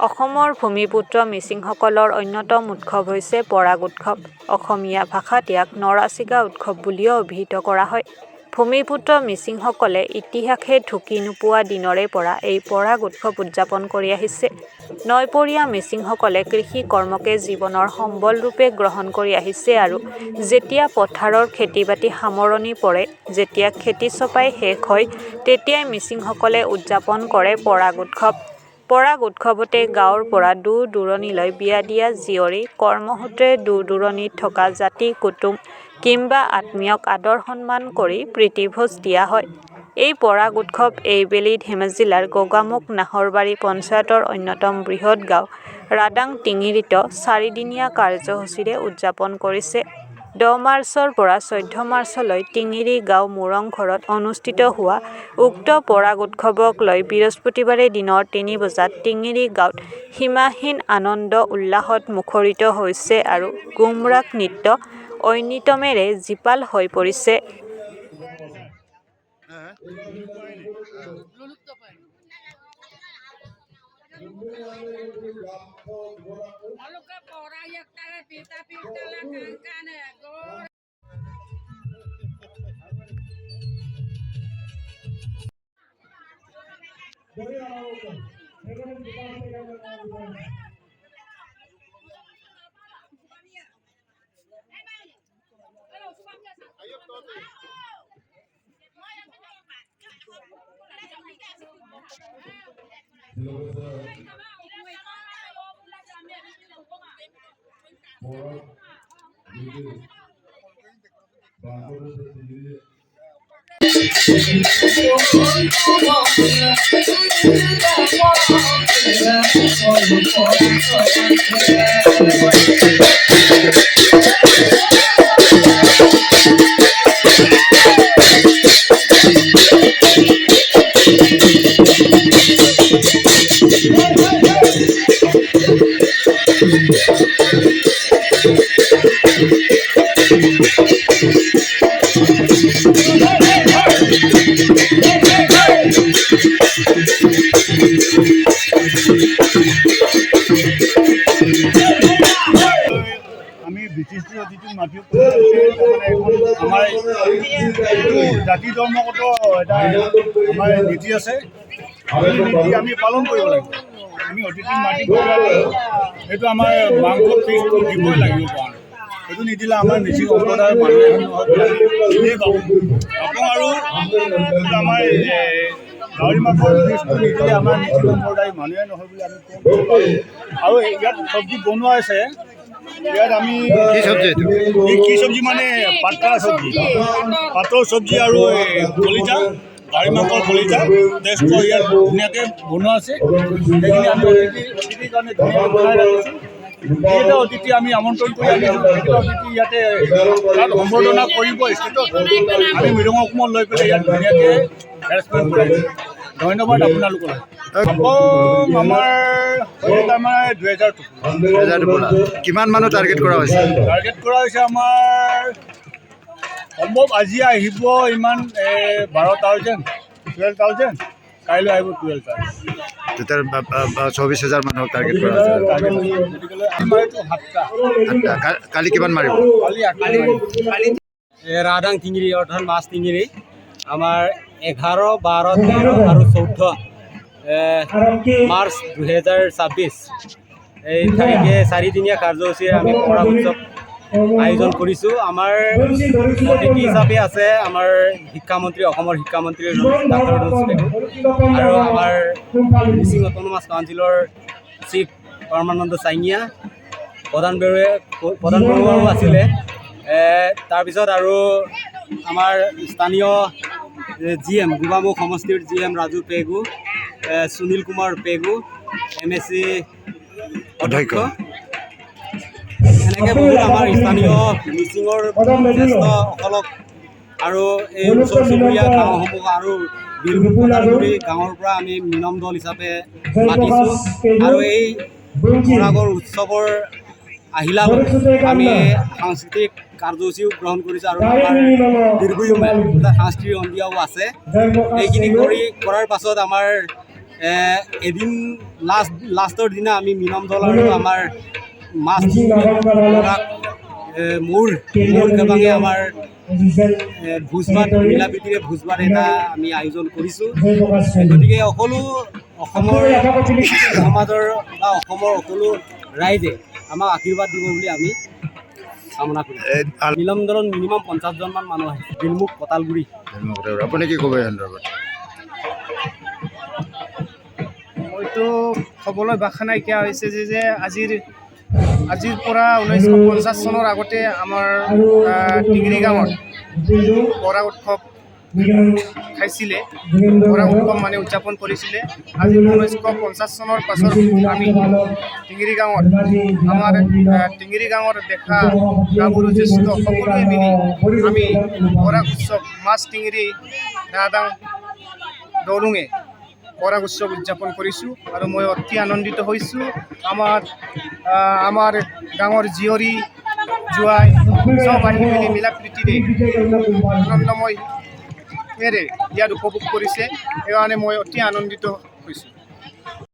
অসমৰ ভূমিপুত্ৰ মিচিংসকলৰ অন্যতম উৎসৱ হৈছে পৰাগ উৎসৱ। অসমীয়া ভাষাত ইয়াক নৰাচিগা উৎসৱ বুলিও অভিহিত কৰা হয়। ভূমিপুত্ৰ মিচিংসকলে ইতিহাসে ঢুকি নোপোৱা দিনৰে পৰা এই পৰাগ উৎসৱ উদযাপন কৰি আহিছে। নৈপৰীয়া মিচিংসকলে কৃষি কৰ্মকে জীৱনৰ সম্বল ৰূপে গ্ৰহণ কৰি আহিছে আৰু যেতিয়া পথাৰৰ খেতি-বাতি সামৰণি পৰে, যেতিয়া খেতি চপাই শেষ হয়, তেতিয়াই মিচিংসকলে উদযাপন কৰে পৰাগ উৎসৱ। পৰাগ উৎসৱতে গাঁৱৰ পৰা দূৰ-দূৰণিলৈ বিয়া দিয়া জীয়ৰী, কৰ্মসূত্ৰে দূৰ-দূৰণিত থকা জাতি-কুটুম কিম্বা আত্মীয়ক আদৰ-সন্মান কৰি প্ৰীতিভোজ দিয়া হয়। এই পৰাগ উৎসৱ এইবেলি ধেমাজি জিলাৰ গোগামুখ নাহৰবাৰী পঞ্চায়তৰ অন্যতম বৃহৎ গাঁও ৰাডাং টিঙিৰিত 4 দিনীয়া কাৰ্যসূচীৰে উদযাপন কৰিছে। 10 মাৰ্চৰ পৰা 14 মাৰ্চলৈ টিঙিৰি গাঁও মুৰংঘৰত অনুষ্ঠিত হোৱা উক্ত পৰাগ উৎসৱক লৈ বৃহস্পতিবাৰে দিনৰ 3 বজাত টিঙিৰি গাঁৱত সীমাহীন আনন্দ উল্লাসত মুখৰিত হৈছে আৰু গুমৰাগ নৃত্য ঐনিতমেৰে জীপাল হৈ পৰিছে। আমি ব্ৰিটিছৰ যিটো মাটি আমাৰ জাতি ধৰ্মগত এটা আমাৰ নীতি আছে, সেই নীতি আমি পালন কৰিব লাগিব। আমি অতিথিক মাটি সেইটো আমাৰ মাংস ফিজটো দিবই লাগিব কাৰণে সেইটো নিদিলে আমাৰ মিচিং সম্প্ৰদায়ৰ মানুহে এনেই পাব আৰু আমাৰ গাহৰি মাংসৰ ফিজটো নিদিলে আমাৰ মিচিং সম্প্ৰদায়ৰ মানুহে নহয় বুলি আমি ক'ব আৰু ইয়াত চব্জি বনোৱা আছে। ইয়াত আমি কি চব্জি মানে পাতলা চব্জি, পাতৰ চব্জি আৰু কলিজা, গাহৰি মাংসৰ কলিজা টেষ্ট ইয়াত ধুনীয়াকৈ বনোৱা আছে। সেইখিনি আমি অতিথিৰ কাৰণে ধুনীয়াকৈ বনাই ৰাখিছোঁ। সেইকেইটা অতিথি আমি আমন্ত্ৰণ কৰি আনিছোঁ। সেইকেইটা অতিথি ইয়াতে তাত সম্বৰ্ধনা কৰিব ষ্টেটত আমি মৃদং অসমত লৈ পেলাই ইয়াত ধুনীয়াকৈ এৰেঞ্জমেণ্ট কৰিছোঁ। ধন্যবাদ আপোনালোকক। আমাৰ 2000 কিমান মানুহ টাৰ্গেট কৰা হৈছে? টাৰ্গেট কৰা হৈছে আমাৰ সম্ভৱ আজি আহিব ইমান 12,000 12,000, কাইলৈ আহিব 12,000। তেতিয়া 24,000 মানুহক টাৰ্গেট কৰা হৈছে। কালি কিমান মাৰিব? ৰাডাং টিঙিৰি অৰ্থাৎ মাছ টিঙিৰি আমাৰ 11, 12, 13 আৰু 14 মাৰ্চ 2026 এই তাৰিখে 4 দিনীয়া কাৰ্যসূচীৰে আমি পৰাগ উৎসৱ আয়োজন কৰিছোঁ। আমাৰ অতিথি হিচাপে আছে আমাৰ শিক্ষামন্ত্ৰী, অসমৰ শিক্ষামন্ত্ৰী ডাক্তৰ আৰু আমাৰ মিচিং অট'নমাছ কাউন্সিলৰ চিফ পৰমানন্দ চাইঙীয়া, প্ৰধান বৰুৱাও আছিলে। তাৰপিছত আৰু আমাৰ স্থানীয় GM গোগামুখ সমষ্টিৰ GM ৰাজু পেগু, সুনীল কুমাৰ পেগু, MSc অধ্যক্ষ, এনেকৈ বহুত আমাৰ স্থানীয় মিচিঙৰ জ্যেষ্ঠসকলক আৰু এই ওচৰ চুবুৰীয়া গাঁওসমূহ আৰু বিলুপুৰ কোটালগুৰি গাঁৱৰ পৰা আমি মিলন দল হিচাপে মাতিছোঁ আৰু এই বৰাগৰ উৎসৱৰ আহিলালৈ আমি সাংস্কৃতিক কাৰ্যসূচীও গ্ৰহণ কৰিছোঁ আৰু আমাৰ দীৰ্ঘয়ুমে সাংস্কৃতিক সন্ধিয়াও আছে। এইখিনি কৰাৰ পাছত আমাৰ এদিন লাষ্টৰ দিনা আমি মিলন দল আৰু আমাৰ মাছ মোৰ কেবাঙে আমাৰ ভোজ ভাত মিলা প্ৰীতিৰে ভোজ ভাত এটা আমি আয়োজন কৰিছোঁ। গতিকে সকলো অসমৰ সমাজৰ বা অসমৰ সকলো ৰাইজে আমাক আশীৰ্বাদ দিব বুলি আমি কামনা কৰিছোঁ। মিলন দলত মিনিমাম 50জনমান মানুহ আহিছে বিলমুখ কটালগুৰি। আপুনি কি ক'ব এই সন্দৰ্ভত? মইতো ক'বলৈ ভাষা নাইকিয়া হৈছে যে আজিৰ পৰা 1950 চনৰ আগতে আমাৰ টিংৰি গাঁৱত বৰা উৎসৱ খাইছিলে, বৰা উৎসৱ মানে উদযাপন কৰিছিলে। আজি 1950 চনৰ পাছত আমি টিংৰি গাঁৱত আমাৰ টিংৰি গাঁৱৰ ডেকা গাভৰু জ্যেষ্ঠ সকলোৱে মিলি আমি বৰা উৎসৱ মাছ টিংৰি দাদাং দলুঙে বৰা উৎসৱ উদযাপন কৰিছোঁ আৰু মই অতি আনন্দিত হৈছোঁ। আমাৰ গাঁৱৰ জীয়ৰী জোৱাই চব আহি মেলি মিলা প্ৰীতিৰে আনন্দময় ইয়াত উপভোগ কৰিছে। সেইকাৰণে মই অতি আনন্দিত হৈছোঁ।